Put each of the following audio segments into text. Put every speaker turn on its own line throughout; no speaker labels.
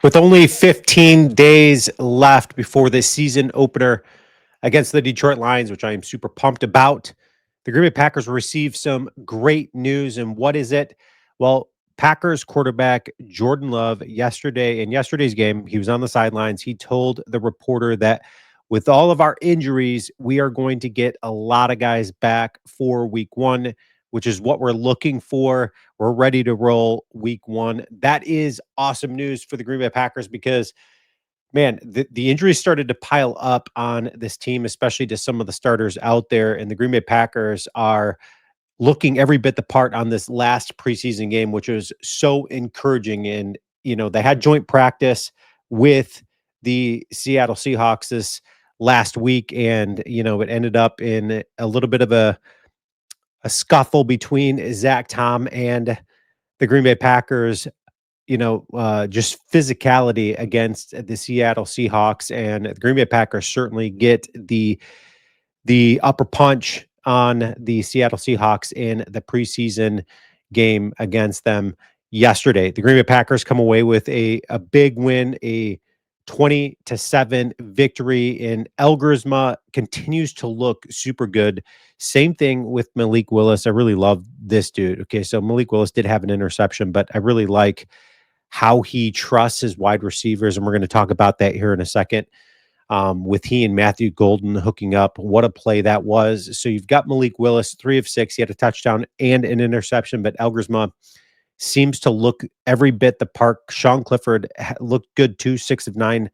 With only 15 days left before the season opener against the Detroit Lions, which I am super pumped about, the Green Bay Packers received some great news. And what is it? Well, Packers quarterback Jordan Love in yesterday's game, he was on the sidelines. He told the reporter that with all of our injuries, we are going to get a lot of guys back for week one, which is what we're looking for. We're ready to roll week one. That is awesome news for the Green Bay Packers because, man, the injuries started to pile up on this team, especially to some of the starters out there. And the Green Bay Packers are looking every bit the part on this last preseason game, which was so encouraging. And, they had joint practice with the Seattle Seahawks this last week. And, it ended up in a little bit of a scuffle between Zach Tom and the Green Bay Packers, just physicality against the Seattle Seahawks, and the Green Bay Packers certainly get the upper punch on the Seattle Seahawks in the preseason game against them yesterday. The Green Bay Packers come away with a big win, a 20-7 victory, and Elgersma continues to look super good. Same thing with Malik Willis. I really love this dude. Okay, so Malik Willis did have an interception, but I really like how he trusts his wide receivers, and we're going to talk about that here in a second. With he and Matthew Golden hooking up, what a play that was. So you've got Malik Willis, 3 of 6. He had a touchdown and an interception, but Elgersma seems to look every bit the part. Sean Clifford looked good too, 6 of 9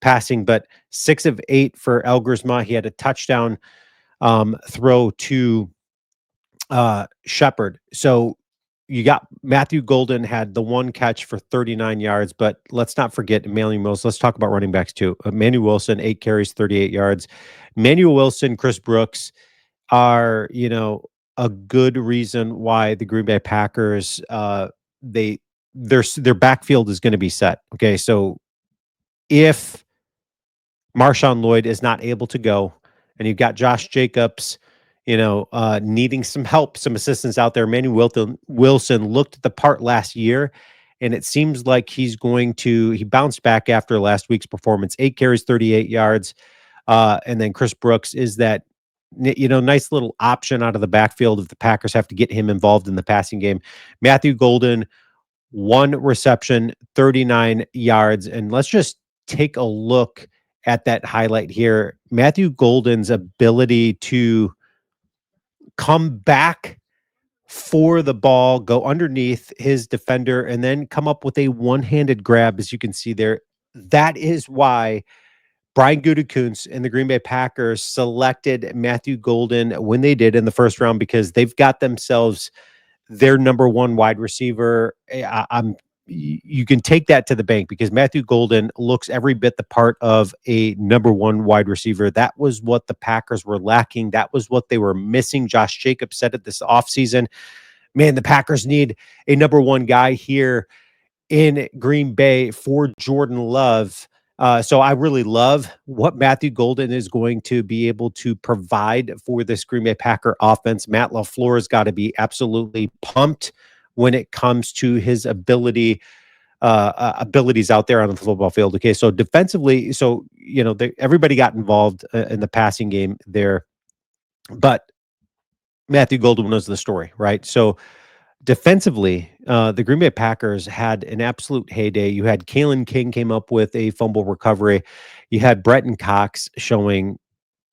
passing, but 6 of 8 for Elgersma. He had a touchdown throw to Shepard. So you got Matthew Golden had the one catch for 39 yards, but let's not forget Emmanuel Wilson. Let's talk about running backs too. Emmanuel Wilson, 8 carries, 38 yards. Emmanuel Wilson, Chris Brooks are, a good reason why the Green Bay Packers, their backfield is going to be set. Okay, so if Marshawn Lloyd is not able to go, and you've got Josh Jacobs, needing some help, some assistance out there. Emmanuel Wilson looked at the part last year, and it seems like he bounced back after last week's performance. 8 carries, 38 yards. And then Chris Brooks is that, nice little option out of the backfield if the Packers have to get him involved in the passing game. Matthew Golden, 1 reception, 39 yards. And let's just take a look at that highlight here. Matthew Golden's ability to come back for the ball, go underneath his defender, and then come up with a one-handed grab, as you can see there. That is why Brian Gutekunst and the Green Bay Packers selected Matthew Golden when they did in the first round, because they've got themselves their number 1 wide receiver. You can take that to the bank, because Matthew Golden looks every bit the part of a number 1 wide receiver. That was what the Packers were lacking. That was what they were missing. Josh Jacobs said it this offseason. Man, the Packers need a number 1 guy here in Green Bay for Jordan Love. So I really love what Matthew Golden is going to be able to provide for this Green Bay Packer offense. Matt LaFleur has got to be absolutely pumped when it comes to his abilities out there on the football field. Okay, so defensively, everybody got involved in the passing game there, but Matthew Golden knows the story, right? So defensively, the Green Bay Packers had an absolute heyday. You had Kalen King came up with a fumble recovery. You had Breton Cox showing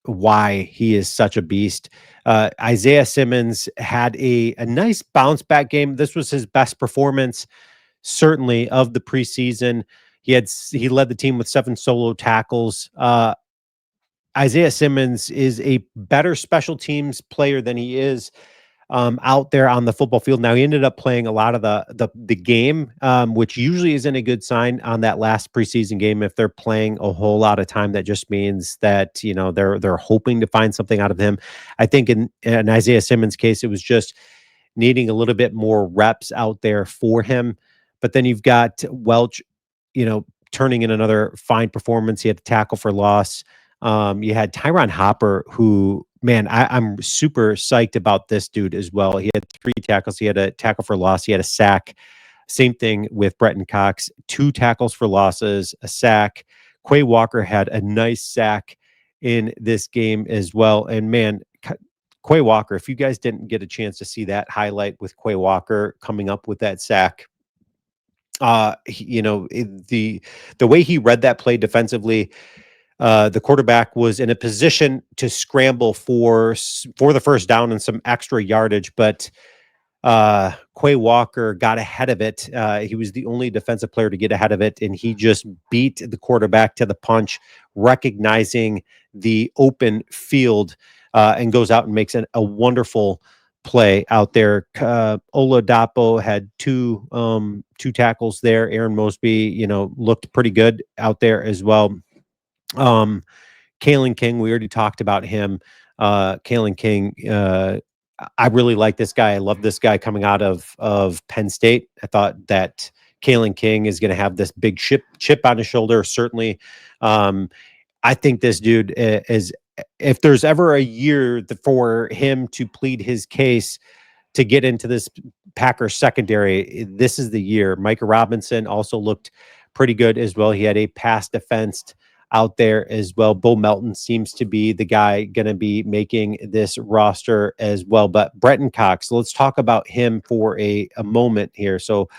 why he is such a beast. Isaiah Simmons had a nice bounce back game. This was his best performance, certainly, of the preseason. He led the team with 7 solo tackles. Isaiah Simmons is a better special teams player than he is out there on the football field. Now, he ended up playing a lot of the game, which usually isn't a good sign on that last preseason game. If they're playing a whole lot of time, that just means that they're hoping to find something out of him. I think in Isaiah Simmons' case, it was just needing a little bit more reps out there for him. But then you've got Welch, turning in another fine performance. He had a tackle for loss. You had Tyron Hopper, who, man, I'm super psyched about this dude as well. He had 3 tackles. He had a tackle for loss. He had a sack. Same thing with Breton Cox, 2 tackles for losses, a sack. Quay Walker had a nice sack in this game as well. And man, Quay Walker, if you guys didn't get a chance to see that highlight with Quay Walker coming up with that sack, the way he read that play defensively, the quarterback was in a position to scramble for the first down and some extra yardage, but Quay Walker got ahead of it. He was the only defensive player to get ahead of it, and he just beat the quarterback to the punch, recognizing the open field, and goes out and makes a wonderful play out there. Oladapo had two tackles there. Aaron Mosby, looked pretty good out there as well. Um, Kalen King, we already talked about him. Kalen King, I really like this guy. I love this guy coming out of Penn State. I thought that Kalen King is going to have this big chip on his shoulder. Certainly, I think this dude is. If there's ever a year for him to plead his case to get into this Packers secondary, this is the year. Micah Robinson also looked pretty good as well. He had a pass defense out there as well. Bo Melton seems to be the guy going to be making this roster as well. But Breton Cox, let's talk about him for a moment here. So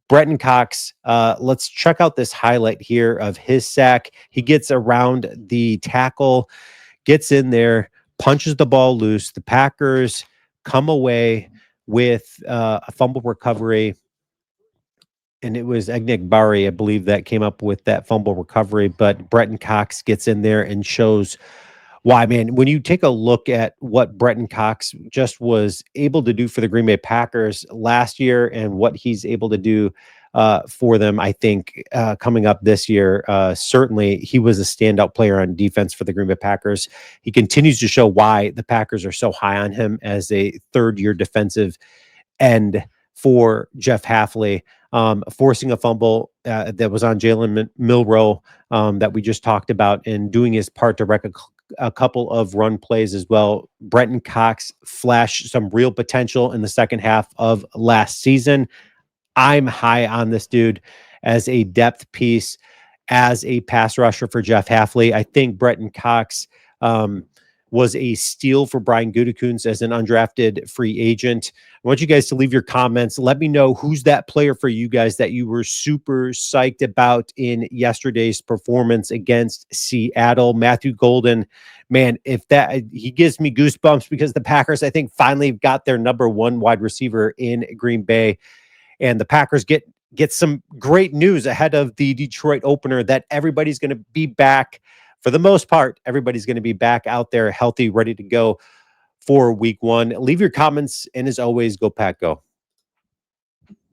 Breton Cox, let's check out this highlight here of his sack. He gets around the tackle, gets in there, punches the ball loose. The Packers come away with a fumble recovery, and it was Egnigbari, I believe, that came up with that fumble recovery. But Breton Cox gets in there and shows why, man. When you take a look at what Breton Cox just was able to do for the Green Bay Packers last year and what he's able to do for them, I think coming up this year, certainly he was a standout player on defense for the Green Bay Packers. He continues to show why the Packers are so high on him as a third-year defensive end for Jeff Hafley, forcing a fumble that was on Jalen Milroe that we just talked about, and doing his part to wreck a couple of run plays as well. Breton Cox flashed some real potential in the second half of last season. I'm high on this dude as a depth piece, as a pass rusher for Jeff Hafley. I think Breton Cox was a steal for Brian Gutekunst as an undrafted free agent. I want you guys to leave your comments. Let me know who's that player for you guys that you were super psyched about in yesterday's performance against Seattle. Matthew Golden, man, he gives me goosebumps because the Packers, I think, finally got their number one wide receiver in Green Bay. And the Packers get some great news ahead of the Detroit opener that everybody's going to be back. For the most part, everybody's going to be back out there healthy, ready to go for week one. Leave your comments, and as always, go Pack Go.